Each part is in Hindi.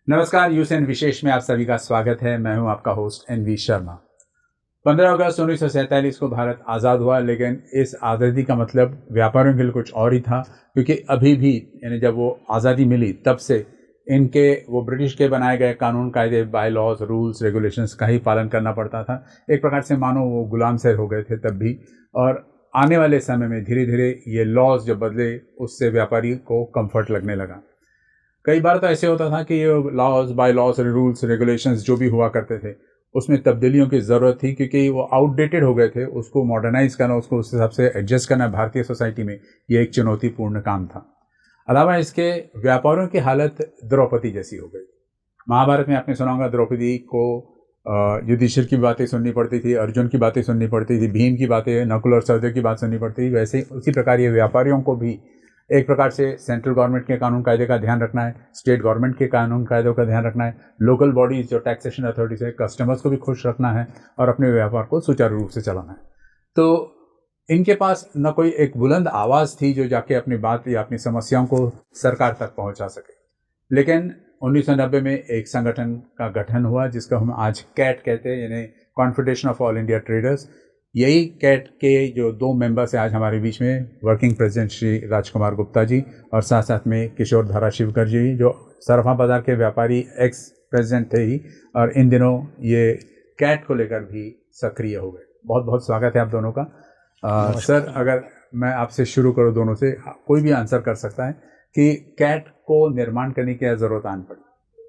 नमस्कार, यूएसएन विशेष में आप सभी का स्वागत है। मैं हूं आपका होस्ट एनवी शर्मा। 15 अगस्त 1947 को भारत आज़ाद हुआ, लेकिन इस आज़ादी का मतलब व्यापारियों के लिए कुछ और ही था, क्योंकि अभी भी यानी जब वो आज़ादी मिली तब से इनके वो ब्रिटिश के बनाए गए कानून कायदे, बाय लॉज, रूल्स, रेगुलेशंस का ही पालन करना पड़ता था। एक प्रकार से मानो वो गुलाम से हो गए थे तब भी। और आने वाले समय में धीरे धीरे ये लॉज जब बदले, उससे व्यापारी को कंफर्ट लगने लगा। कई बार तो ऐसे होता था कि ये laws, by laws, rules, regulations जो भी हुआ करते थे उसमें तब्दीलियों की ज़रूरत थी, क्योंकि वो आउटडेटेड हो गए थे। उसको मॉडर्नाइज करना, उसको उस हिसाब से एडजस्ट करना भारतीय सोसाइटी में ये एक चुनौतीपूर्ण काम था। अलावा इसके व्यापारियों की हालत द्रौपदी जैसी हो गई। महाभारत में आपने सुना होगा, द्रौपदी को युधिष्ठिर की बातें सुननी पड़ती थी, अर्जुन की बातें सुननी पड़ती थी, भीम की बातें, नकुल और सहदेव की बात सुननी पड़ती थी। वैसे उसी प्रकार ये व्यापारियों को भी एक प्रकार से सेंट्रल गवर्नमेंट के कानून कायदे का ध्यान रखना है, स्टेट गवर्नमेंट के कानून कायदों का ध्यान रखना है, लोकल बॉडीज जो टैक्सेशन अथॉरिटीज है, कस्टमर्स को भी खुश रखना है और अपने व्यापार को सुचारू रूप से चलाना है। तो इनके पास न कोई एक बुलंद आवाज़ थी जो जाके अपनी बात या अपनी समस्याओं को सरकार तक पहुंचा सके। लेकिन 1990 में एक संगठन का गठन हुआ जिसका हम आज कैट कहते हैं, यानी confederation of all India traders. यही कैट के जो 2 मेंबर्स हैं आज हमारे बीच में, वर्किंग प्रेसिडेंट श्री राजकुमार गुप्ता जी और साथ साथ में किशोर धाराशिवकर जी, जो सराफा बाजार के व्यापारी एक्स प्रेसिडेंट थे ही, और इन दिनों ये कैट को लेकर भी सक्रिय हो गए। बहुत बहुत स्वागत है आप दोनों का। सर, अगर मैं आपसे शुरू करूँ, दोनों से कोई भी आंसर कर सकता है कि कैट को निर्माण करने की क्या ज़रूरत आन पड़ी?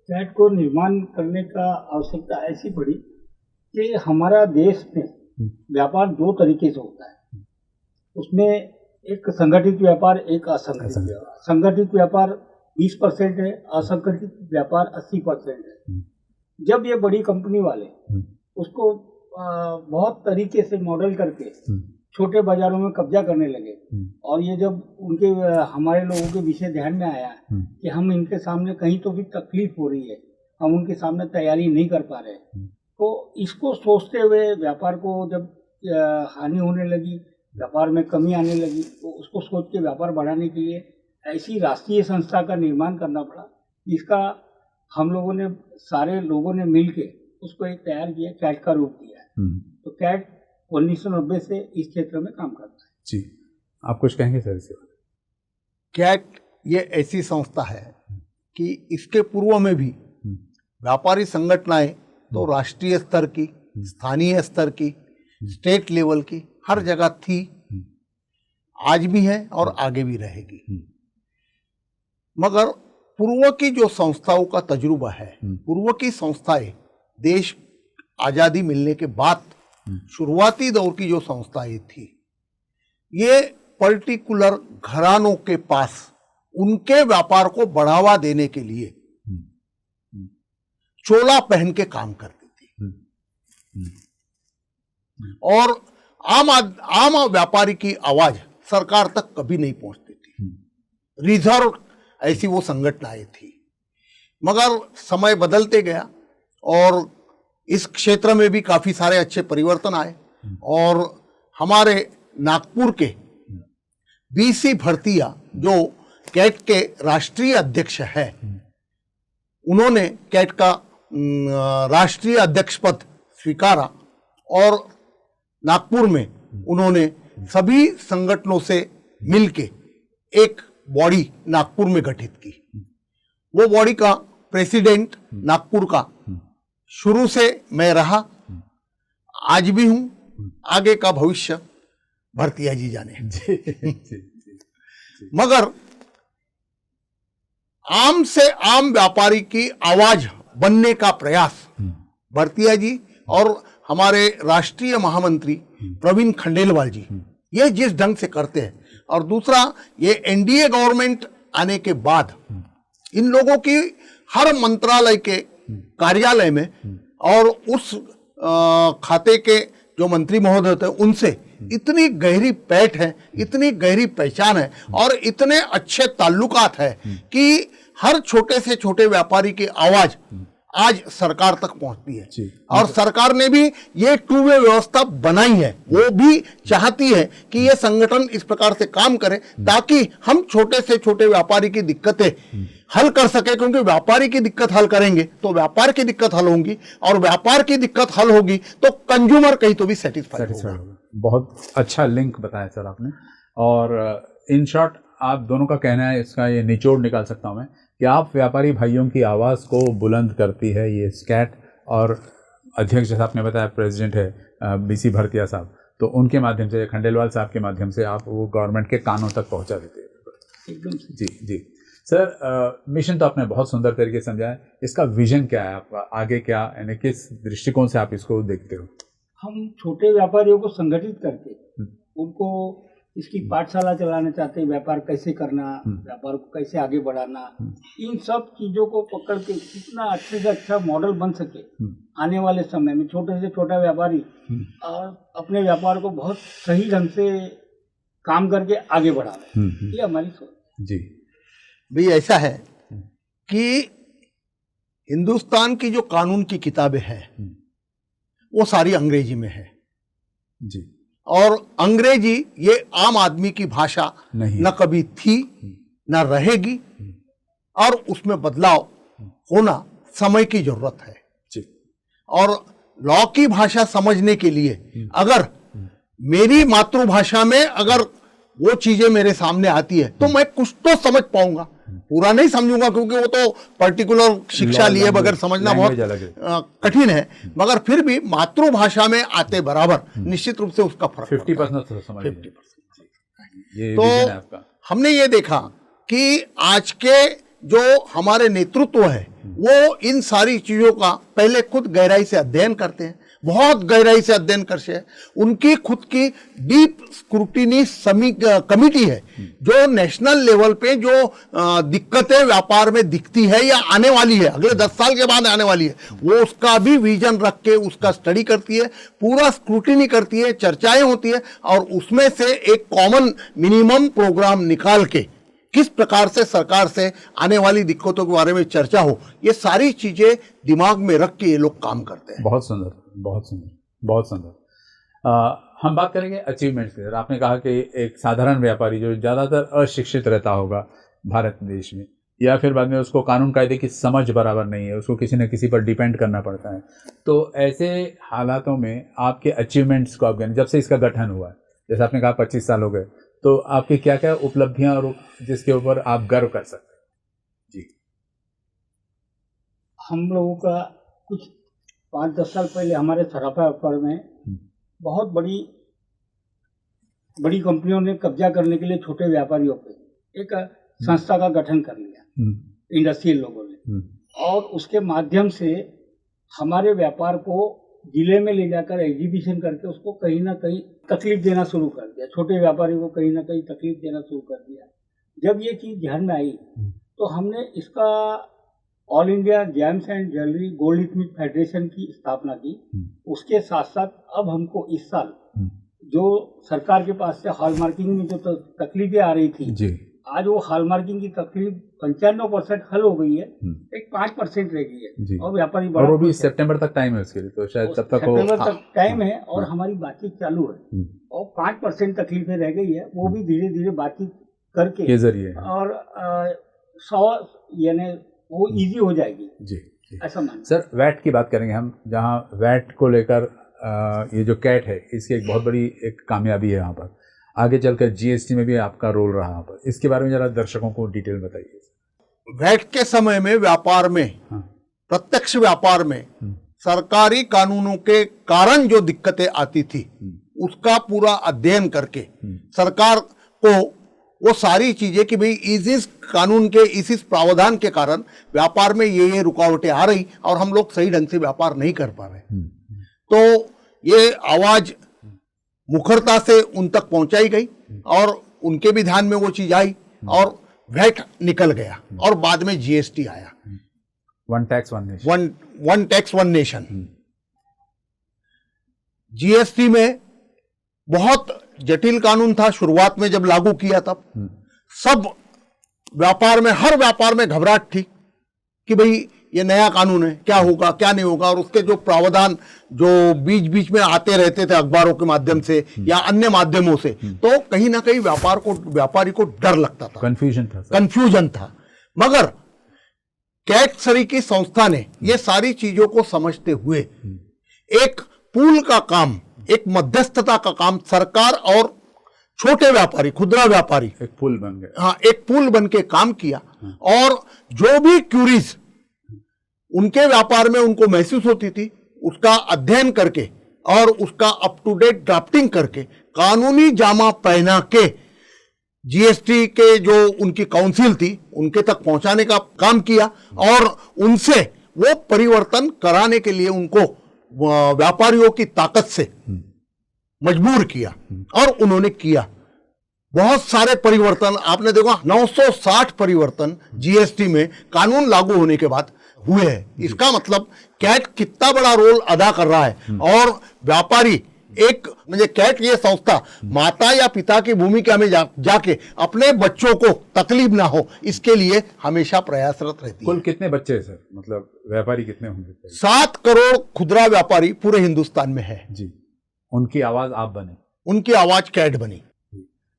कैट को निर्माण करने का आवश्यकता ऐसी पड़ी कि हमारा देश में व्यापार 2 तरीके से होता है। उसमें एक संगठित व्यापार, एक असंगठित व्यापार। संगठित व्यापार 20% है, असंगठित व्यापार 80% है। जब ये बड़ी कंपनी वाले उसको बहुत तरीके से मॉडल करके छोटे बाजारों में कब्जा करने लगे, और ये जब उनके हमारे लोगों के विषय ध्यान में आया कि हम इनके सामने कहीं तो भी तकलीफ हो रही है, हम उनके सामने तैयारी नहीं कर पा रहे, तो इसको सोचते हुए व्यापार को जब हानि होने लगी, व्यापार में कमी आने लगी, तो उसको सोच के व्यापार बढ़ाने के लिए ऐसी राष्ट्रीय संस्था का निर्माण करना पड़ा, जिसका हम लोगों ने, सारे लोगों ने मिलके उसको एक तैयार किया, कैट का रूप दिया है। तो कैट 1990 से इस क्षेत्र में काम करता है। जी, आप कुछ कहेंगे सर इससे? कैट ये ऐसी संस्था है कि इसके पूर्व में भी व्यापारी संगठनाएं तो राष्ट्रीय स्तर की, स्थानीय स्तर की, स्टेट लेवल की, हर जगह थी, आज भी है और आगे भी रहेगी। मगर पूर्व की जो संस्थाओं का तजुर्बा है, पूर्व की संस्थाएं देश आज़ादी मिलने के बाद शुरुआती दौर की जो संस्थाएं थी, ये पर्टिकुलर घरानों के पास उनके व्यापार को बढ़ावा देने के लिए चोला पहन के काम करती थी, और आम व्यापारी की आवाज सरकार तक कभी नहीं पहुंचती थी। रिजर्व ऐसी वो संगठनाएं थी। मगर समय बदलते गया और इस क्षेत्र में भी काफी सारे अच्छे परिवर्तन आए, और हमारे नागपुर के बीसी भरतिया जो कैट के राष्ट्रीय अध्यक्ष है, उन्होंने कैट का राष्ट्रीय अध्यक्ष पद स्वीकारा, और नागपुर में उन्होंने सभी संगठनों से मिलके एक बॉडी नागपुर में गठित की। वो बॉडी का प्रेसिडेंट नागपुर का शुरू से मैं रहा, आज भी हूं, आगे का भविष्य भरतिया जी जाने। मगर आम से आम व्यापारी की आवाज बनने का प्रयास भरतिया जी और हमारे राष्ट्रीय महामंत्री प्रवीण खंडेलवाल जी ये जिस ढंग से करते हैं, और दूसरा ये एनडीए गवर्नमेंट आने के बाद इन लोगों की हर मंत्रालय के कार्यालय में और उस खाते के जो मंत्री महोदय होते हैं उनसे इतनी गहरी पैठ है, इतनी गहरी पहचान है और इतने अच्छे ताल्लुकात है कि हर छोटे से छोटे व्यापारी की आवाज आज सरकार तक पहुंचती है। जी। और सरकार ने भी ये टू वे व्यवस्था बनाई है, वो भी चाहती है कि ये संगठन इस प्रकार से काम करे ताकि हम छोटे से छोटे व्यापारी की दिक्कतें हल कर सके, क्योंकि व्यापारी की दिक्कत हल करेंगे तो व्यापार की दिक्कत हल होगी, और व्यापार की दिक्कत हल होगी तो कंज्यूमर कहीं तो भी सेटिस्फाइड होगा। बहुत अच्छा लिंक बताया सर आपने। और इन शॉर्ट आप दोनों का कहना है, इसका ये निचोड़ निकाल सकता हूं मैं कि आप व्यापारी भाइयों की आवाज़ को बुलंद करती है ये स्कैट, और अध्यक्ष जैसा आपने बताया प्रेसिडेंट है बीसी भरतिया साहब, तो उनके माध्यम से, खंडेलवाल साहब के माध्यम से आप वो गवर्नमेंट के कानों तक पहुंचा देते हैं। एकदम जी जी सर, मिशन तो आपने बहुत सुंदर तरीके से समझाया, इसका विजन क्या है आपका, आगे क्या, यानी किस दृष्टिकोण से आप इसको देखते हो? हम छोटे व्यापारियों को संगठित करके उनको इसकी पाठशाला चलाना चाहते हैं, व्यापार कैसे करना, व्यापार को कैसे आगे बढ़ाना, इन सब चीजों को पकड़ के कितना अच्छे से अच्छा मॉडल बन सके आने वाले समय में छोटे से छोटा व्यापारी और अपने व्यापार को बहुत सही ढंग से काम करके आगे बढ़ावे, ये हमारी सोच। जी भाई ऐसा है कि हिंदुस्तान की जो कानून की किताबें हैं वो सारी अंग्रेजी में है जी, और अंग्रेजी ये आम आदमी की भाषा नहीं, न कभी थी न रहेगी, और उसमें बदलाव होना समय की जरूरत है जी। और लॉ की भाषा समझने के लिए अगर मेरी मातृभाषा में अगर वो चीजें मेरे सामने आती है तो मैं कुछ तो समझ पाऊंगा, पूरा नहीं समझूंगा क्योंकि वो तो पर्टिकुलर शिक्षा लिए बगैर समझना बहुत कठिन है, मगर फिर भी मातृभाषा में आते बराबर निश्चित रूप से उसका फर्क 50% तो समझ 50%। ये तो विजन है आपका। हमने ये देखा कि आज के जो हमारे नेतृत्व है वो इन सारी चीजों का पहले खुद गहराई से अध्ययन करते हैं, बहुत गहराई से अध्ययन करते हैं। उनकी खुद की डीप स्क्रूटिनी कमिटी है जो नेशनल लेवल पे जो दिक्कतें व्यापार में दिखती है या आने वाली है, अगले 10 साल के बाद आने वाली है, वो उसका भी विजन रख के उसका स्टडी करती है, पूरा स्क्रूटिनी करती है, चर्चाएं होती है, और उसमें से एक कॉमन मिनिमम प्रोग्राम निकाल के किस प्रकार से सरकार से आने वाली दिक्कतों के बारे में चर्चा हो, ये सारी चीजें दिमाग में रख के ये लोग काम करते हैं। बहुत सुंदर, बहुत सुंदर, बहुत सुंदर। हम बात करेंगे अचीवमेंट्स की। आपने कहा कि एक साधारण व्यापारी जो ज़्यादातर अशिक्षित रहता होगा भारत देश में, या फिर बाद में उसको कानून कायदे की समझ बराबर नहीं है, उसको किसी न किसी पर डिपेंड करना पड़ता है, तो ऐसे हालातों में आपके अचीवमेंट्स को आप जब से इसका गठन हुआ है, जैसे आपने कहा 25 साल हो गए, तो आपकी क्या क्या उपलब्धियां और जिसके ऊपर आप गर्व कर सकते हैं? जी, हम लोगों का कुछ 5-10 साल पहले हमारे सराफा व्यापार में बहुत बड़ी कंपनियों ने कब्जा करने के लिए छोटे व्यापारियों पे एक संस्था का गठन कर लिया, इंडस्ट्रियल लोगों ने, और उसके माध्यम से हमारे व्यापार को जिले में ले जाकर एग्जीबिशन करके उसको कहीं ना कहीं तकलीफ देना शुरू कर दिया, छोटे व्यापारी को कहीं ना कहीं तकलीफ देना शुरू कर दिया। जब ये चीज ध्यान में आई तो हमने इसका all India James and jewellery gold Smith federation की स्थापना की। उसके साथ साथ अब हमको इस साल जो सरकार के पास से हॉलमार्किंग में जो तकलीफें आ रही थी जी, आज वो हॉलमार्किंग की तकलीफ 95% हल हो गई है, एक 5% रह गई है, और व्यापारी और वो भी सितंबर तक टाइम है उसके लिए, तो शायद तब तक सितंबर तक टाइम है, और हमारी बातचीत चालू है, और 5% तकलीफें रह गई है, वो भी धीरे धीरे बातचीत करके के जरिए, और 100 यानी वो इजी हो जाएगी जी, ऐसा मान। सर वैट की बात करेंगे हम, जहाँ वैट को लेकर ये जो कैट है इसकी एक बहुत बड़ी एक कामयाबी है यहाँ पर, आगे चलकर जीएसटी में भी आपका रोल रहा यहाँ पर, इसके बारे में जरा दर्शकों को डिटेल बताइए। वैट के समय में व्यापार में, प्रत्यक्ष व्यापार में सरकारी कानूनों के कारण जो दिक्कतें आती थी उसका पूरा अध्ययन करके सरकार को वो सारी चीजें कि भाई इस कानून के इस प्रावधान के कारण व्यापार में ये रुकावटें आ रही और हम लोग सही ढंग से व्यापार नहीं कर पा रहे, तो ये आवाज मुखरता से उन तक पहुंचाई गई और उनके भी ध्यान में वो चीज आई और वैट निकल गया, और बाद में जीएसटी आया, one tax one nation. GST में बहुत जटिल कानून था, शुरुआत में जब लागू किया तब सब व्यापार में, हर व्यापार में घबराहट थी कि भाई ये नया कानून है, क्या होगा क्या नहीं होगा, और उसके जो प्रावधान जो बीच बीच में आते रहते थे अखबारों के माध्यम से या अन्य माध्यमों से, तो कहीं ना कहीं व्यापारी को डर लगता था, कंफ्यूजन था। मगर कैट सरी की संस्था ने ये सारी चीजों को समझते हुए एक पूल का काम, एक मध्यस्थता का काम सरकार और छोटे व्यापारी, खुदरा व्यापारी एक पुल बन गए। हाँ, एक पुल बन के काम किया। और जो भी क्यूरीज उनके व्यापार में उनको महसूस होती थी, उसका अध्ययन करके और उसका अप टू डेट ड्राफ्टिंग करके कानूनी जामा पहना के जीएसटी के जो उनकी काउंसिल थी उनके तक पहुंचाने का काम किया और उनसे वो परिवर्तन कराने के लिए उनको व्यापारियों की ताकत से मजबूर किया और उन्होंने किया। बहुत सारे परिवर्तन आपने देखा, 960 परिवर्तन जीएसटी में कानून लागू होने के बाद हुए हैं। इसका मतलब कैट कितना बड़ा रोल अदा कर रहा है। और व्यापारी एक म्हणजे कैट ये संस्था माता या पिता की भूमिका में जाके अपने बच्चों को तकलीफ ना हो इसके लिए हमेशा प्रयासरत रहती है। कुल कितने बच्चे हैं सर, मतलब व्यापारी कितने होंगे? 7 करोड़ खुदरा व्यापारी पूरे हिंदुस्तान में है जी। उनकी आवाज आप बने, उनकी आवाज कैट बनी।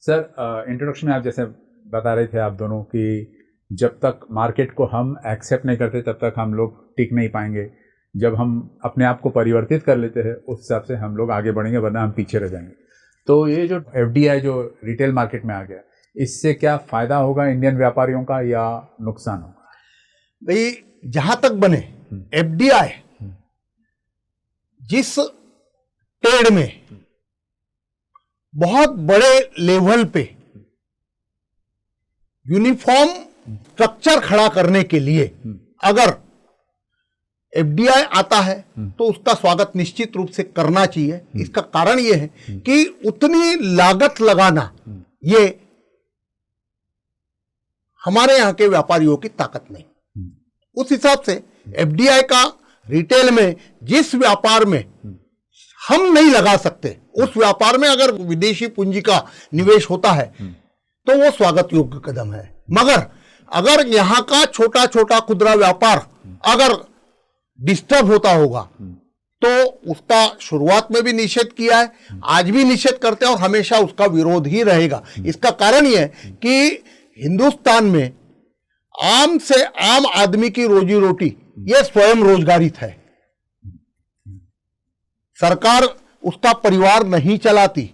सर इंट्रोडक्शन में आप जैसे बता रहे थे आप दोनों कि जब तक मार्केट को हम एक्सेप्ट नहीं करते तब तक हम लोग टिक नहीं पाएंगे। जब हम अपने आप को परिवर्तित कर लेते हैं उस हिसाब से हम लोग आगे बढ़ेंगे, वरना हम पीछे रह जाएंगे। तो ये जो एफडीआई जो रिटेल मार्केट में आ गया, इससे क्या फायदा होगा इंडियन व्यापारियों का या नुकसान होगा? भाई जहां तक बने एफडीआई जिस ट्रेड में बहुत बड़े लेवल पे यूनिफॉर्म स्ट्रक्चर खड़ा करने के लिए अगर एफडीआई आता है तो उसका स्वागत निश्चित रूप से करना चाहिए। इसका कारण यह है कि उतनी लागत लगाना ये हमारे यहां के व्यापारियों की ताकत नहीं। उस हिसाब से एफडीआई का रिटेल में जिस व्यापार में हम नहीं लगा सकते उस व्यापार में अगर विदेशी पूंजी का निवेश होता है तो वो स्वागत योग्य कदम है। मगर अगर यहां का छोटा छोटा खुदरा व्यापार अगर डिस्टर्ब होता होगा तो उसका शुरुआत में भी निषेध किया है, आज भी निषेध करते हैं और हमेशा उसका विरोध ही रहेगा। इसका कारण यह है कि हिंदुस्तान में आम से आम आदमी की रोजी रोटी यह स्वयं रोजगारित है। सरकार उसका परिवार नहीं चलाती।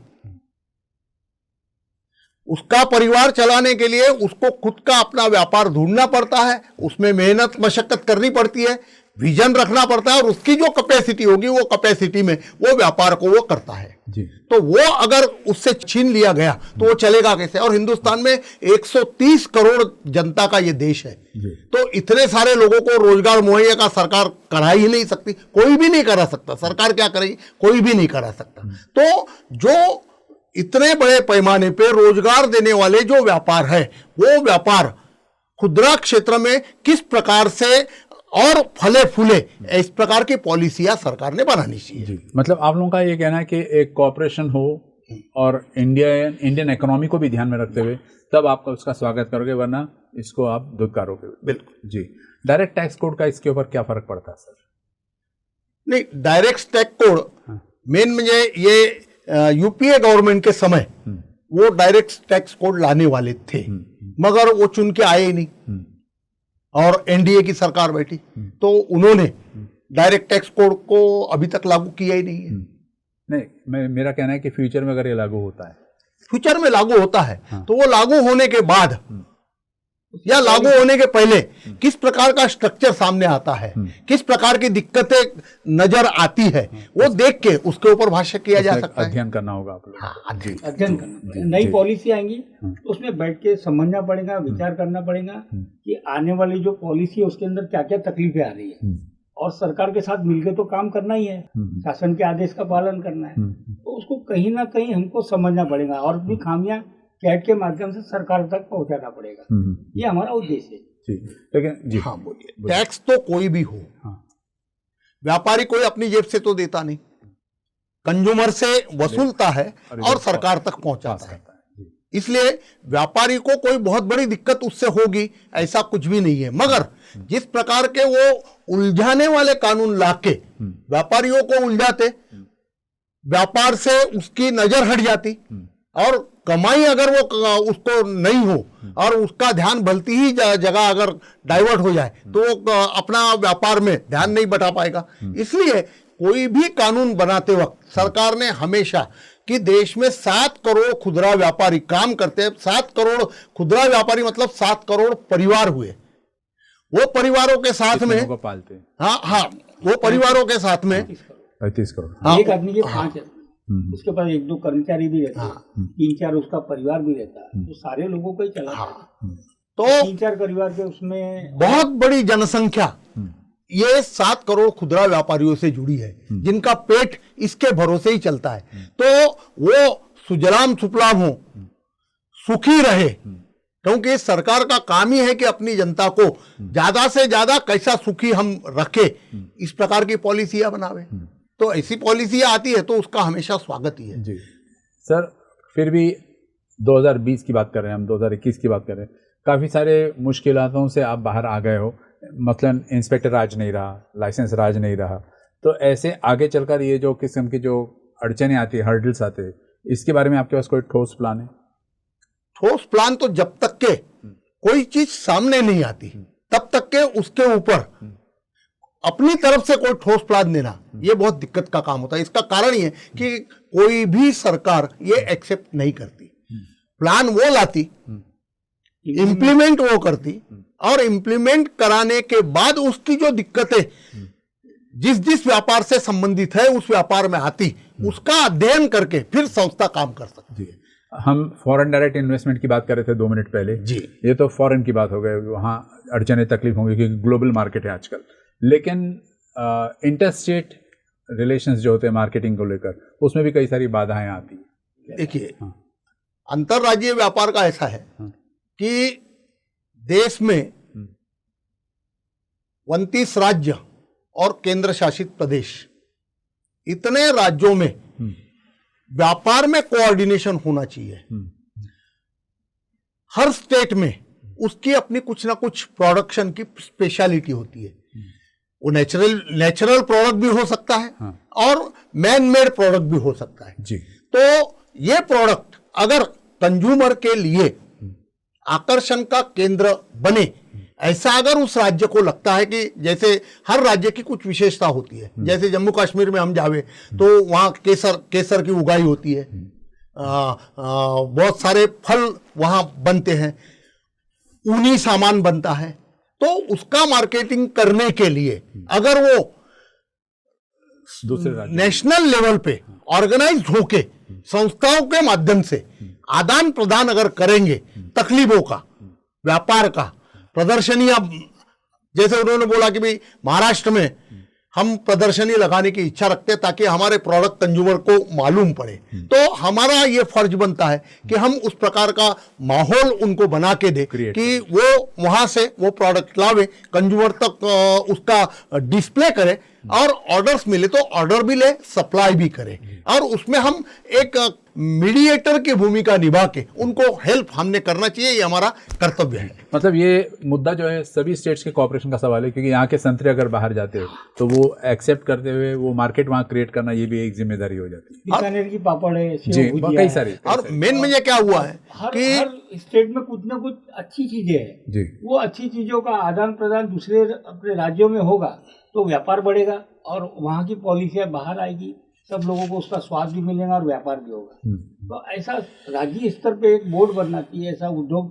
उसका परिवार चलाने के लिए उसको खुद का अपना व्यापार ढूंढना पड़ता है, उसमें मेहनत मशक्कत करनी पड़ती है, विजन रखना पड़ता है और उसकी जो कैपेसिटी होगी वो कैपेसिटी में वो व्यापार को वो करता है जी। तो वो अगर उससे छीन लिया गया तो वो चलेगा कैसे? और हिंदुस्तान में 130 करोड़ जनता का ये देश है जी। तो इतने सारे लोगों को रोजगार मुहैया का सरकार करा ही नहीं सकती, कोई भी नहीं करा सकता। सरकार क्या करेगी? कोई भी नहीं करा सकता। तो जो इतने बड़े पैमाने पे रोजगार देने वाले जो व्यापार है वो व्यापार खुदरा क्षेत्र में किस प्रकार से और फले फूले, इस प्रकार की पॉलिसियां सरकार ने बनानी चाहिए जी। मतलब आप लोगों का ये कहना है कि एक कॉर्पोरेशन हो और इंडियन इकोनॉमी को भी ध्यान में रखते हुए तब आप उसका स्वागत करोगे, वरना इसको आप दुत्कारोगे। बिल्कुल जी। डायरेक्ट टैक्स कोड का इसके ऊपर क्या फर्क पड़ता है सर? नहीं, डायरेक्ट टैक्स कोड मेन म्हणजे ये यूपीए गवर्नमेंट के समय वो डायरेक्ट टैक्स कोड लाने वाले थे मगर वो चुन के आए ही नहीं और एनडीए की सरकार बैठी तो उन्होंने डायरेक्ट टैक्स कोड को अभी तक लागू किया ही नहीं है। नहीं, मेरा कहना है कि फ्यूचर में अगर ये लागू होता है, फ्यूचर में लागू होता है तो वो लागू होने के बाद या लागू होने के पहले किस प्रकार का स्ट्रक्चर सामने आता है, किस प्रकार की दिक्कतें नजर आती है, वो देख के उसके ऊपर भाष्य किया जा सकता है। अध्ययन करना होगा आप लोग। हाँ, अध्ययन करना, नई पॉलिसी आएंगी तो उसमें बैठ के समझना पड़ेगा, विचार करना पड़ेगा कि आने वाली जो पॉलिसी है उसके अंदर क्या क्या तकलीफें आ रही है और सरकार के साथ मिलकर तो काम करना ही है, शासन के आदेश का पालन करना है। तो उसको कहीं ना कहीं हमको समझना पड़ेगा और भी खामियां कैट के माध्यम से सरकार तक पहुंचाना पड़ेगा। ये हमारा उद्देश्य है जी। लेकिन जी हाँ बोलिए। टैक्स तो कोई भी हो, व्यापारी कोई अपनी जेब से तो देता नहीं, कंज्यूमर से वसूलता है और सरकार तक पहुंचाता है। इसलिए व्यापारी को कोई बहुत बड़ी दिक्कत उससे होगी ऐसा कुछ भी नहीं है। मगर जिस प्रकार के वो उलझाने वाले कानून लाके व्यापारियों को उलझाते, व्यापार से उसकी नजर हट जाती और कमाई अगर वो उसको नहीं हो और उसका ध्यान भलती ही जगह अगर डाइवर्ट हो जाए तो वो अपना व्यापार में ध्यान नहीं बटा पाएगा। इसलिए कोई भी कानून बनाते वक्त सरकार ने हमेशा कि देश में 7 करोड़ खुदरा व्यापारी काम करते हैं। 7 करोड़ खुदरा व्यापारी मतलब 7 करोड़ परिवार हुए। वो परिवारों के साथ में को पालते हैं। हाँ, वो परिवारों के साथ में 35 करोड़। हाँ, एक आदमी के 5 उसके पास 1-2 कर्मचारी भी रहते हैं, 3-4 उसका परिवार भी रहता है, तो सारे लोगों को ही चलाता है। तो 3-4 परिवार के उसमें बहुत बड़ी जनसंख्या ये 7 करोड़ खुदरा व्यापारियों से जुड़ी है जिनका पेट इसके भरोसे ही चलता है। तो वो सुजलाम सुफलाम हो, सुखी रहे, क्योंकि सरकार का काम ही है कि अपनी जनता को ज्यादा से ज्यादा कैसा सुखी हम रखे, इस प्रकार की पॉलिसियां बनावे। तो ऐसी पॉलिसियां आती है तो उसका हमेशा स्वागत ही है। जी सर, फिर भी 2020 की बात कर रहे हैं हम, 2021 की बात कर रहे हैं, काफ़ी सारे मुश्किलातों से आप बाहर आ गए हो। मसलन इंस्पेक्टर राज नहीं रहा, लाइसेंस राज नहीं रहा, तो ऐसे आगे चलकर ये जो किस्म की जो अड़चने आती है, हर्डल्स आते हैं, इसके बारे में आपके पास कोई ठोस प्लान है? ठोस प्लान तो जब तक के कोई चीज सामने नहीं आती तब तक के उसके ऊपर अपनी तरफ से कोई ठोस प्लान देना ये बहुत दिक्कत का काम होता है। इसका कारण ये है कि कोई भी सरकार ये एक्सेप्ट नहीं करती। प्लान वो लाती, इंप्लीमेंट वो करती, और इंप्लीमेंट कराने के बाद उसकी जो दिक्कतें जिस जिस व्यापार से संबंधित है उस व्यापार में आती, उसका अध्ययन करके फिर संस्था काम कर सकती है। हम फॉरेन डायरेक्ट इन्वेस्टमेंट की बात कर रहे थे 2 मिनट पहले जी। ये तो फॉरेन की बात हो गई, वहाँ अड़चने तकलीफ होंगी क्योंकि ग्लोबल मार्केट है आजकल। लेकिन इंटर स्टेट रिलेशंस जो होते हैं मार्केटिंग को लेकर, उसमें भी कई सारी बाधाएं आती हैं। देखिए, अंतर्राज्यीय व्यापार का ऐसा है कि देश में 29 राज्य और केंद्र शासित प्रदेश, इतने राज्यों में व्यापार में कोऑर्डिनेशन होना चाहिए। हर स्टेट में उसकी अपनी कुछ ना कुछ प्रोडक्शन की स्पेशलिटी होती है। वो नेचुरल प्रोडक्ट भी हो सकता है और मैन मेड प्रोडक्ट भी हो सकता है जी। तो ये प्रोडक्ट अगर कंज्यूमर के लिए आकर्षण का केंद्र बने, ऐसा अगर उस राज्य को लगता है कि जैसे हर राज्य की कुछ विशेषता होती है, जैसे जम्मू कश्मीर में हम जावे तो वहाँ केसर की उगाई होती है, बहुत सारे फल वहाँ बनते हैं, ऊनी सामान बनता है, तो उसका मार्केटिंग करने के लिए अगर वो दूसरे राज्य नेशनल लेवल पे ऑर्गेनाइज होके संस्थाओं के माध्यम से आदान प्रदान अगर करेंगे तकलीफों का, व्यापार का, प्रदर्शनियां, जैसे उन्होंने बोला कि भाई महाराष्ट्र में हम प्रदर्शनी लगाने की इच्छा रखते हैं ताकि हमारे प्रोडक्ट कंज्यूमर को मालूम पड़े, तो हमारा ये फर्ज बनता है कि हम उस प्रकार का माहौल उनको बना के दे कि वो वहां से वो प्रोडक्ट लावे, कंज्यूमर तक उसका डिस्प्ले करे और ऑर्डर्स मिले तो ऑर्डर भी ले, सप्लाई भी करे, और उसमें हम एक मीडिएटर की भूमिका निभा के उनको हेल्प हमने करना चाहिए, ये हमारा कर्तव्य है। मतलब ये मुद्दा जो है सभी स्टेट्स के कोऑपरेशन का सवाल है, क्योंकि यहाँ के संतरे अगर बाहर जाते हो तो वो एक्सेप्ट करते हुए वो मार्केट वहाँ क्रिएट करना ये भी एक जिम्मेदारी हो जाती है। बीकानेर की पापड़ है, जी, सेव भुजिया कई है। सारी। और मेन में ये क्या हुआ है कि हर स्टेट में कुछ ना कुछ अच्छी चीजें हैं जी। वो अच्छी चीजों का आदान प्रदान दूसरे अपने राज्यों में होगा तो व्यापार बढ़ेगा और वहाँ की पॉलिसियां बाहर आएगी, सब लोगों को उसका स्वाद भी मिलेगा और व्यापार भी होगा। तो ऐसा राज्य स्तर पे एक बोर्ड बनना चाहिए, ऐसा उद्योग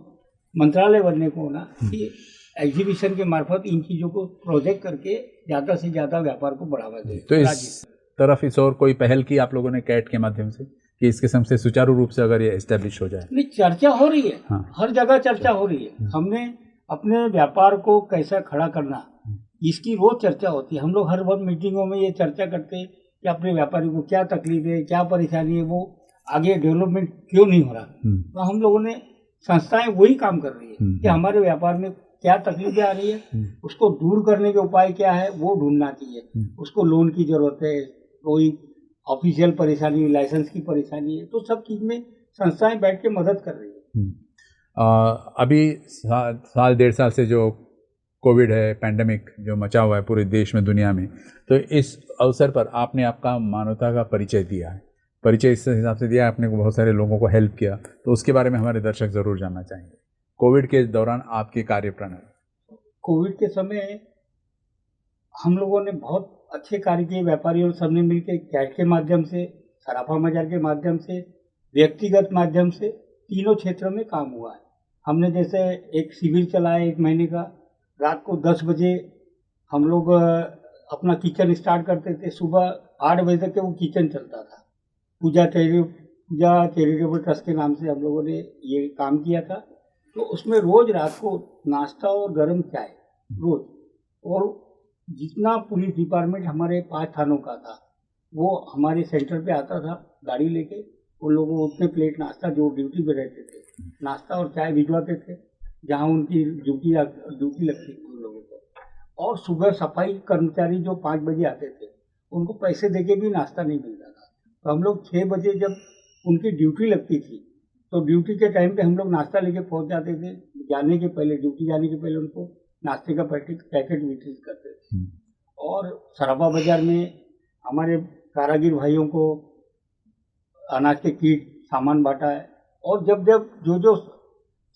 मंत्रालय बनने को होना कि एग्जीबिशन के मार्फत इन चीजों को प्रोजेक्ट करके ज्यादा से ज्यादा व्यापार को बढ़ावा दे। तो इस तरफ इस और कोई पहल की आप लोगों ने कैट के माध्यम से कि इस किस्म से सुचारू रूप से अगर ये एस्टेब्लिश हो जाए? नहीं, चर्चा हो रही है। हाँ। हर जगह चर्चा हो रही है। हमने अपने व्यापार को कैसा खड़ा करना, इसकी रोज चर्चा होती है। हम लोग हर वक्त मीटिंगों में ये चर्चा करते हैं कि अपने व्यापारी को क्या तकलीफ है, क्या परेशानी है, वो आगे डेवलपमेंट क्यों नहीं हो रहा। तो हम लोगों ने संस्थाएं वही काम कर रही है कि हमारे व्यापार में क्या तकलीफें आ रही है, उसको दूर करने के उपाय क्या है वो ढूंढना चाहिए। उसको लोन की जरूरत है, कोई ऑफिशियल परेशानी, लाइसेंस की परेशानी है, तो सब चीज में संस्थाएं बैठ के मदद कर रही है। अभी साल 1.5 साल से जो कोविड है, पैंडेमिक जो मचा हुआ है पूरे देश में, दुनिया में, तो इस अवसर पर आपने आपका मानवता का परिचय दिया है। परिचय इस हिसाब से दिया है, आपने बहुत सारे लोगों को हेल्प किया, तो उसके बारे में हमारे दर्शक ज़रूर जानना चाहेंगे। कोविड के दौरान आपकी कार्य प्रणाली। कोविड के समय हम लोगों ने बहुत अच्छे कार्य किए। व्यापारियों सबने मिलकर कैश के माध्यम से, सराफा बाजार के माध्यम से, व्यक्तिगत माध्यम से, तीनों क्षेत्रों में काम हुआ है। हमने जैसे एक शिविर चलाया 1 महीने का। रात को 10 बजे हम लोग अपना किचन स्टार्ट करते थे, सुबह 8 बजे तक वो किचन चलता था। पूजा चैरिटेबल ट्रस्ट के नाम से हम लोगों ने ये काम किया था। तो उसमें रोज रात को नाश्ता और गर्म चाय रोज, और जितना पुलिस डिपार्टमेंट हमारे 5 थानों का था वो हमारे सेंटर पे आता था गाड़ी लेके। उन लोगों को उतने प्लेट नाश्ता, जो ड्यूटी पे रहते थे, नाश्ता और चाय भिजवाते थे जहाँ उनकी ड्यूटी लगती थी उन लोगों को। और सुबह सफाई कर्मचारी जो 5 बजे आते थे उनको पैसे देके भी नाश्ता नहीं मिलता था। तो हम लोग 6 बजे जब उनकी ड्यूटी लगती थी तो ड्यूटी के टाइम पे हम लोग नाश्ता लेके पहुंच जाते थे। जाने के पहले, ड्यूटी जाने के पहले उनको नाश्ते का पैकेट वितरित करते थे। और सराफा बाजार में हमारे कारागिर भाइयों को अनाज के किट सामान बांटा है। और जब जो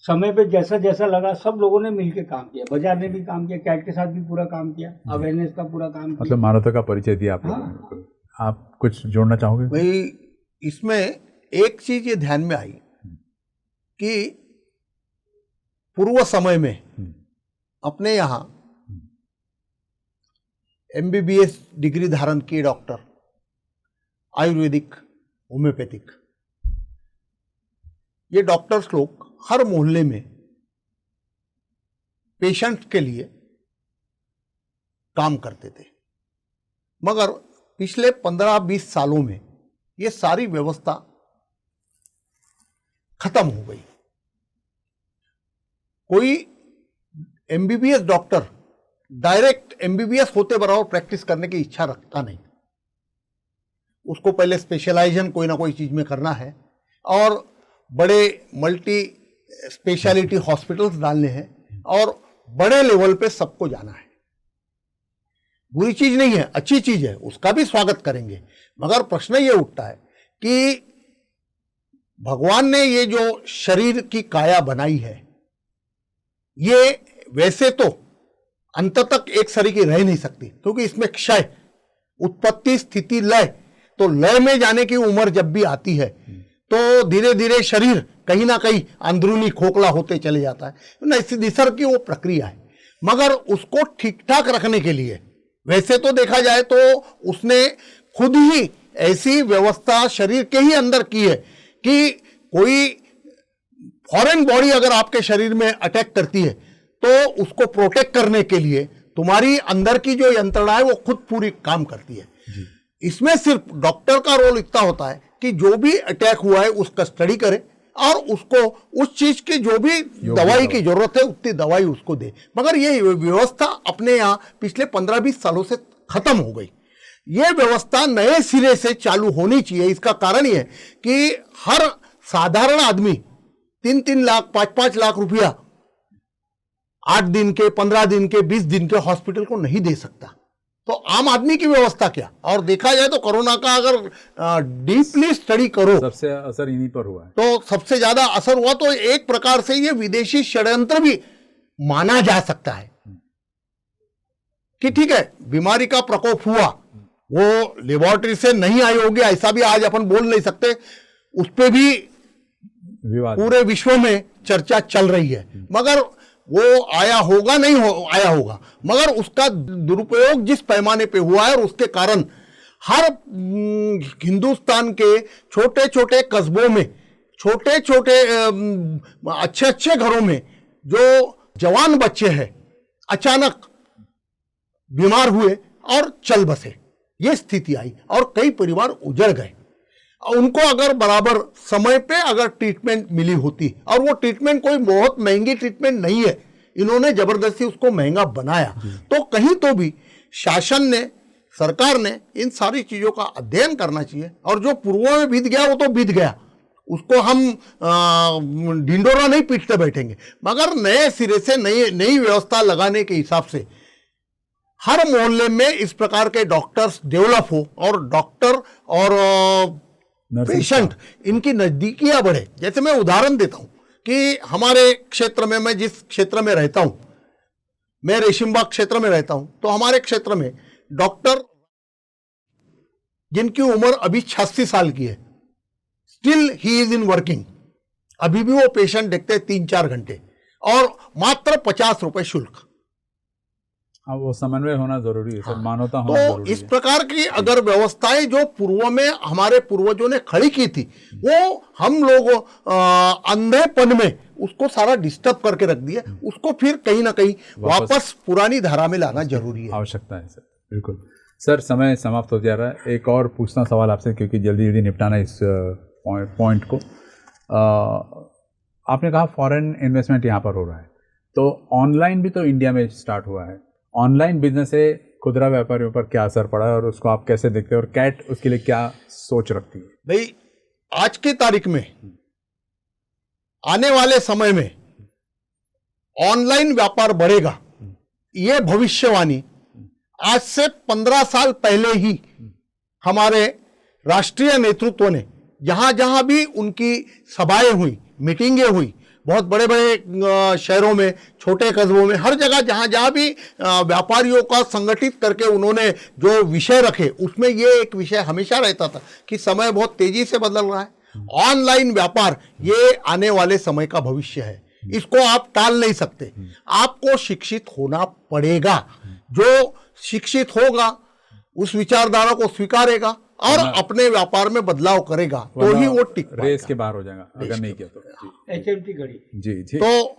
समय पे जैसा जैसा लगा, सब लोगों ने मिलकर काम किया। बाजार ने भी काम किया, कैट के साथ भी पूरा काम किया, अवेयरनेस का पूरा काम किया। मतलब मानवता का परिचय दिया आप लोगों ने। आप कुछ जोड़ना चाहोगे भाई? इसमें एक चीज ये ध्यान में आई कि पूर्व समय में अपने यहाँ MBBS डिग्री धारण किए डॉक्टर, आयुर्वेदिक, होम्योपैथिक, ये डॉक्टर्स लोग हर मोहल्ले में पेशेंट्स के लिए काम करते थे। मगर पिछले 15-20 सालों में ये सारी व्यवस्था खत्म हो गई। कोई MBBS डॉक्टर डायरेक्ट MBBS होते बराबर प्रैक्टिस करने की इच्छा रखता नहीं। उसको पहले स्पेशलाइजेशन कोई ना कोई चीज में करना है और बड़े मल्टी स्पेशलिटी हॉस्पिटल्स डालने हैं और बड़े लेवल पे सबको जाना है। बुरी चीज नहीं है, अच्छी चीज है, उसका भी स्वागत करेंगे। मगर प्रश्न ये उठता है कि भगवान ने ये जो शरीर की काया बनाई है, ये वैसे तो अंत तक एक शरीर की रह नहीं सकती, क्योंकि इसमें क्षय, उत्पत्ति, स्थिति, लय। तो लय में जाने की उम्र जब भी आती है तो धीरे धीरे शरीर कहीं ना कहीं अंदरूनी खोखला होते चले जाता है। निसर्ग की वो प्रक्रिया है। मगर उसको ठीक ठाक रखने के लिए वैसे तो देखा जाए तो उसने खुद ही ऐसी व्यवस्था शरीर के ही अंदर की है कि कोई फॉरेन बॉडी अगर आपके शरीर में अटैक करती है तो उसको प्रोटेक्ट करने के लिए तुम्हारी अंदर की जो यंत्रणा है वो खुद पूरी काम करती है। इसमें सिर्फ डॉक्टर का रोल इतना होता है कि जो भी अटैक हुआ है उसका स्टडी करे और उसको उस चीज की जो भी दवाई की जरूरत है उतनी दवाई उसको दे। मगर ये व्यवस्था अपने यहाँ पिछले 15-20 सालों से खत्म हो गई। ये व्यवस्था नए सिरे से चालू होनी चाहिए। इसका कारण ये है कि हर साधारण आदमी 3-3 लाख 5-5 लाख रुपया 8 दिन के, 15 दिन के, 20 दिन के हॉस्पिटल को नहीं दे सकता। तो आम आदमी की व्यवस्था क्या? और देखा जाए तो कोरोना का अगर डीपली स्टडी करो, सबसे असर इन्हीं पर हुआ है। तो सबसे ज्यादा असर हुआ तो एक प्रकार से ये विदेशी षड्यंत्र भी माना जा सकता है कि ठीक है, बीमारी का प्रकोप हुआ, वो लेबोरेटरी से नहीं आई होगी ऐसा भी आज अपन बोल नहीं सकते। उस पर भी पूरे विश्व में चर्चा चल रही है। मगर वो आया होगा, नहीं आया होगा, मगर उसका दुरुपयोग जिस पैमाने पे हुआ है और उसके कारण हर हिंदुस्तान के छोटे छोटे कस्बों में, छोटे छोटे अच्छे अच्छे घरों में जो जवान बच्चे हैं अचानक बीमार हुए और चल बसे, ये स्थिति आई और कई परिवार उजड़ गए। उनको अगर बराबर समय पे अगर ट्रीटमेंट मिली होती, और वो ट्रीटमेंट कोई बहुत महंगी ट्रीटमेंट नहीं है, इन्होंने जबरदस्ती उसको महंगा बनाया, तो कहीं तो भी शासन ने, सरकार ने इन सारी चीजों का अध्ययन करना चाहिए। और जो पूर्व में बीत गया वो तो बीत गया, उसको हम ढिंडोरा नहीं पीटते बैठेंगे, मगर नए सिरे से नई व्यवस्था लगाने के हिसाब से हर मोहल्ले में इस प्रकार के डॉक्टर्स डेवलप हो और डॉक्टर और पेशेंट इनकी नजदीकियां बढ़े। जैसे मैं उदाहरण देता हूं कि हमारे क्षेत्र में, मैं जिस क्षेत्र में रहता हूं, मैं रेशिमबाग क्षेत्र में रहता हूं, तो हमारे क्षेत्र में डॉक्टर जिनकी उम्र अभी 86 साल की है, still he is in working, अभी भी वो पेशेंट देखते हैं 3-4 घंटे और मात्र 50 रुपए शुल्क। हाँ, वो समन्वय होना जरूरी है सर, मानवता होना तो जरूरी इस है। प्रकार की अगर व्यवस्थाएं जो पूर्व में हमारे पूर्वजों ने खड़ी की थी, वो हम लोग अंधेपन में उसको सारा डिस्टर्ब करके रख दिया, उसको फिर कहीं ना कहीं वापस पुरानी धारा में लाना जरूरी है। आवश्यकता है सर, बिल्कुल। सर, समय समाप्त हो जा रहा है। एक और पूछना सवाल आपसे, क्योंकि जल्दी जल्दी निपटाना इस पॉइंट को। आपने कहा फॉरेन इन्वेस्टमेंट यहाँ पर हो रहा है, तो ऑनलाइन भी तो इंडिया में स्टार्ट हुआ है। ऑनलाइन बिजनेस से खुदरा व्यापारियों पर क्या असर पड़ा है और उसको आप कैसे देखते हैं, और कैट उसके लिए क्या सोच रखती है? भाई, आज की तारीख में, आने वाले समय में ऑनलाइन व्यापार बढ़ेगा, ये भविष्यवाणी आज से 15 साल पहले ही हमारे राष्ट्रीय नेतृत्व ने, जहां जहां भी उनकी सभाएं हुई, मीटिंगें हुई, बहुत बड़े बड़े शहरों में, छोटे कस्बों में, हर जगह जहां जहां भी व्यापारियों का संगठित करके उन्होंने जो विषय रखे, उसमें ये एक विषय हमेशा रहता था कि समय बहुत तेजी से बदल रहा है। ऑनलाइन व्यापार ये आने वाले समय का भविष्य है, इसको आप टाल नहीं सकते। आपको शिक्षित होना पड़ेगा। जो शिक्षित होगा उस विचारधारा को स्वीकारेगा और अपने व्यापार में बदलाव करेगा, तो ही वो टिक पाएगा। रेस के बाहर हो जाएगा अगर नहीं किया तो। HMT घड़ी। जी जी। तो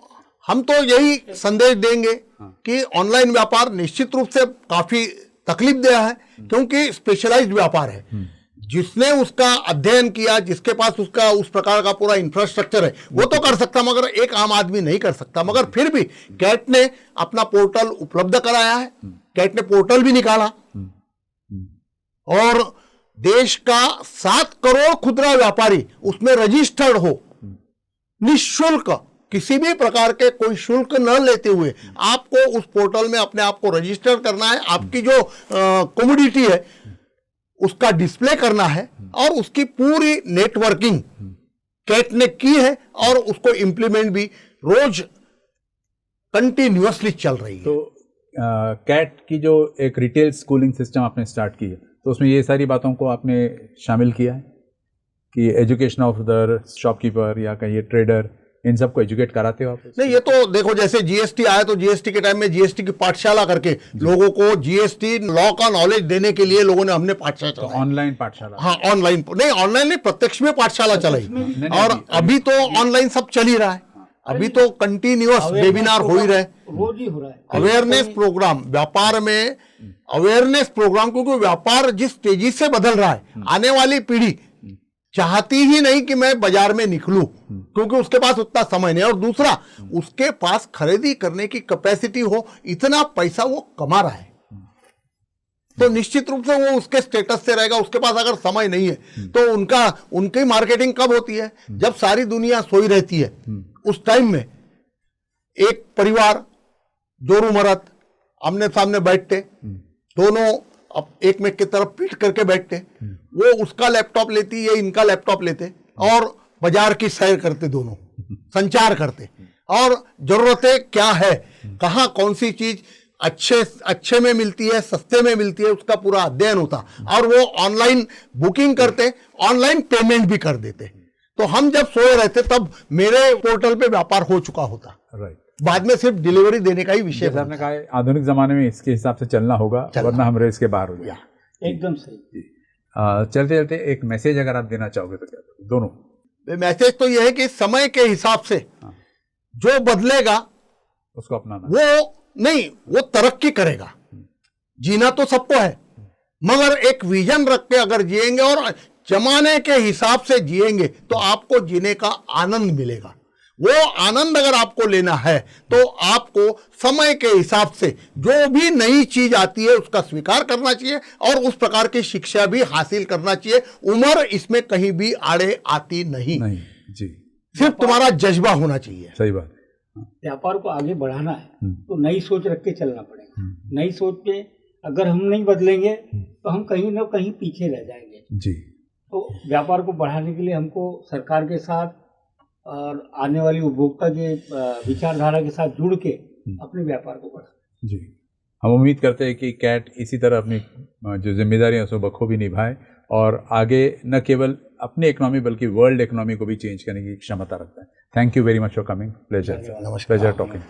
हम तो यही संदेश देंगे कि ऑनलाइन व्यापार निश्चित रूप से काफी तकलीफ देह है, क्योंकि स्पेशलाइज्ड व्यापार है। जिसने उसका अध्ययन किया, जिसके पास उसका उस प्रकार का पूरा इंफ्रास्ट्रक्चर है, वो तो कर सकता, मगर एक आम आदमी नहीं कर सकता। मगर फिर भी कैट ने अपना पोर्टल उपलब्ध कराया है, कैट ने पोर्टल भी निकाला और देश का 7 करोड़ खुदरा व्यापारी उसमें रजिस्टर्ड हो, निःशुल्क, किसी भी प्रकार के कोई शुल्क न लेते हुए आपको उस पोर्टल में अपने आप को रजिस्टर करना है। आपकी जो कमोडिटी है उसका डिस्प्ले करना है और उसकी पूरी नेटवर्किंग कैट ने की है और उसको इंप्लीमेंट भी रोज कंटिन्यूअसली चल रही है। तो कैट की जो एक रिटेल स्कूलिंग सिस्टम आपने स्टार्ट की है, तो उसमें ये सारी बातों को आपने शामिल किया है कि एजुकेशन ऑफ द शॉपकीपर या कहीं ट्रेडर, इन सबको एजुकेट कराते हो आप? नहीं, ये तो देखो, जैसे जीएसटी आया तो जीएसटी के टाइम में जीएसटी की पाठशाला करके लोगों को जीएसटी लॉ का नॉलेज देने के लिए लोगों ने हमने पाठशाला तो ऑनलाइन पाठशाला? हाँ, ऑनलाइन नहीं, प्रत्यक्ष में पाठशाला चलाई और अभी तो ऑनलाइन सब चल ही रहा है। अभी तो कंटिन्यूअस वेबिनार हो ही रहे, रोज ही हो रहा है। अवेयरनेस प्रोग्राम, व्यापार में अवेयरनेस प्रोग्राम, क्योंकि व्यापार जिस तेजी से बदल रहा है, आने वाली पीढ़ी चाहती ही नहीं कि मैं बाजार में निकलूं, क्योंकि उसके पास उतना समय नहीं, और दूसरा उसके पास खरीदी करने की कैपेसिटी हो, इतना पैसा वो कमा रहा है, तो निश्चित रूप से वो उसके स्टेटस से रहेगा। उसके पास अगर समय नहीं है तो उनकी मार्केटिंग कब होती है? जब सारी दुनिया सोई रहती है। उस टाइम में एक परिवार जोरू मरद आमने सामने बैठते, दोनों अब एक में की तरफ पीट करके बैठते, वो उसका लैपटॉप लेती, ये इनका लैपटॉप लेते और बाजार की सैर करते, दोनों संचार करते और जरूरतें क्या है, कहाँ कौन सी चीज अच्छे में मिलती है, सस्ते में मिलती है, उसका पूरा अध्ययन होता और वो ऑनलाइन बुकिंग करते, ऑनलाइन पेमेंट भी कर देते। तो हम जब सोए रहते तब मेरे पोर्टल पे व्यापार हो चुका होता। राइट। बाद में सिर्फ डिलीवरी देने का ही विषय जैसे आपने कहा, आधुनिक जमाने में इसके हिसाब से चलना होगा, वरना हम रेस के बाहर हो जाएंगे। एकदम सही। चलते चलते एक मैसेज अगर आप देना चाहोगे तो क्या दोनों? मैसेज तो यह है कि समय के हिसाब से जो बदलेगा उसको अपनाना, वो नहीं, वो तरक्की करेगा। जीना तो सबको है, मगर एक विजन रख के अगर जिएंगे और जमाने के हिसाब से जिएंगे तो आपको जीने का आनंद मिलेगा। वो आनंद अगर आपको लेना है तो आपको समय के हिसाब से जो भी नई चीज आती है उसका स्वीकार करना चाहिए और उस प्रकार की शिक्षा भी हासिल करना चाहिए। उम्र इसमें कहीं भी आड़े आती नहीं, जी, सिर्फ तुम्हारा जज्बा होना चाहिए। सही बात। व्यापार को आगे बढ़ाना है तो नई सोच रख के चलना पड़ेगा। नई सोच पे अगर हम नहीं बदलेंगे तो हम कहीं ना कहीं पीछे रह जाएंगे जी। तो व्यापार को बढ़ाने के लिए हमको सरकार के साथ और आने वाली उपभोक्ता के विचारधारा के साथ जुड़ के अपने व्यापार को बढ़ाना। जी, हम उम्मीद करते हैं कि कैट इसी तरह अपनी जो जिम्मेदारियां उसको बखूबी निभाए और आगे न केवल अपनी इकोनॉमी बल्कि वर्ल्ड इकोनॉमी को भी चेंज करने की क्षमता रखता है। Thank you very much for coming. Pleasure नमस्कार। Pleasure talking.